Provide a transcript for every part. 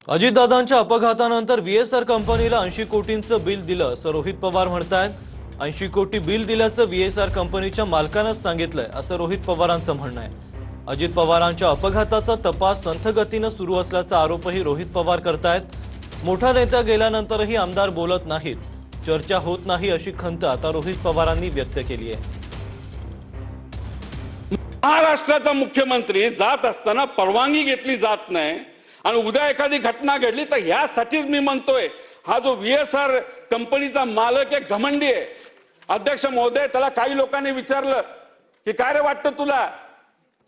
अजितदादांच्या अपघातानंतर व्हीएसआर कंपनीला 80 कोटींचं बिल दिलं असं रोहित पवार म्हणतायत। 80 कोटी बिल दिल्याचं व्हीएसआर कंपनीच्या मालकानंच सांगितलंय असं रोहित पवारांचं म्हणणं आहे। अजित पवारांच्या अपघाताचा तपास संथ गतीनं सुरू असल्याचा आरोपही रोहित पवार करतायत। मोठा नेता गेल्यानंतरही आमदार बोलत नाहीत, चर्चा होत नाही अशी खंत आता रोहित पवारांनी व्यक्त केली आहे। महाराष्ट्राचा मुख्यमंत्री जात असताना परवानगी घेतली जात नाही आणि उद्या एखादी घटना घडली तर ह्यासाठीच मी म्हणतोय, हा जो व्हीएसआर कंपनीचा मालक आहे घमंडी आहे। अध्यक्ष महोदय, त्याला काही लोकांनी विचारलं की काय रे वाटतं तुला,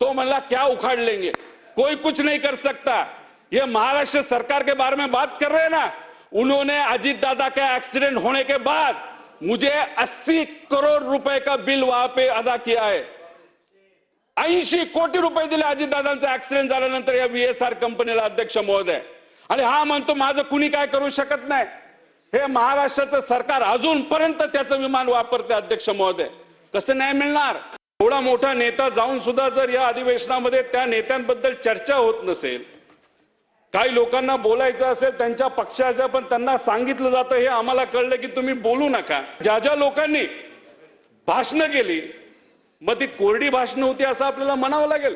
तो म्हणला क्या उखाड़ लेंगे, कोई कुछ नहीं कर सकता। ये महाराष्ट्र सरकार के बारे में बात कर रहे हैं ना, उन्होंने अजीत दादा का एक्सीडेंट होने के बाद मुझे 80 करोड़ रुपए का बिल वहां पे अदा किया है। 80 कोटी रुपये दिले अजितदादांचा ऍक्सिडेंट झाल्यानंतर या व्हीएसआर कंपनीला अध्यक्ष महोदय। आणि हा म्हणतो माझं कुणी काय करू शकत नाही। हे महाराष्ट्राचं सरकार अजूनपर्यंत त्याचं विमान वापरते अध्यक्ष महोदय, कसं नाही मिळणार। एवढा मोठा नेता जाऊन सुद्धा जर या अधिवेशनामध्ये त्या नेत्यांबद्दल चर्चा होत नसेल, काही लोकांना बोलायचं असेल त्यांच्या पक्षाच्या, पण त्यांना सांगितलं जातं हे आम्हाला कळलं की तुम्ही बोलू नका। ज्या ज्या लोकांनी भाषणं केली मग ती कोरडी भाषण होती असं आपल्याला म्हणावं लागेल।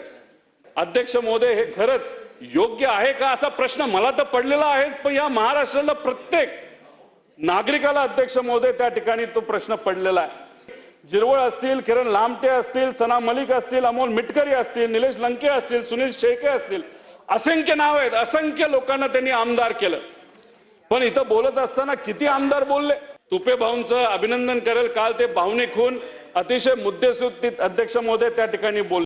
अध्यक्ष महोदय, हे खरंच योग्य आहे का असा प्रश्न मला तर पडलेला आहे, पण या महाराष्ट्राला प्रत्येक नागरिकाला अध्यक्ष महोदय त्या ठिकाणी तो प्रश्न पडलेला आहे। जिरवळ असतील, किरण लामटे असतील, सना मलिक असतील, अमोल मिटकरी असतील, निलेश लंके असतील, सुनील शेळके असतील, असंख्य नाव आहेत। असंख्य लोकांना त्यांनी आमदार केलं, पण इथं बोलत असताना किती आमदार बोलले। तुपे भाऊंचं अभिनंदन करेल, काल ते भावनिक होऊन अतिशय मुद्देसूद अध्यक्ष महोदय त्या ठिकाणी बोलले।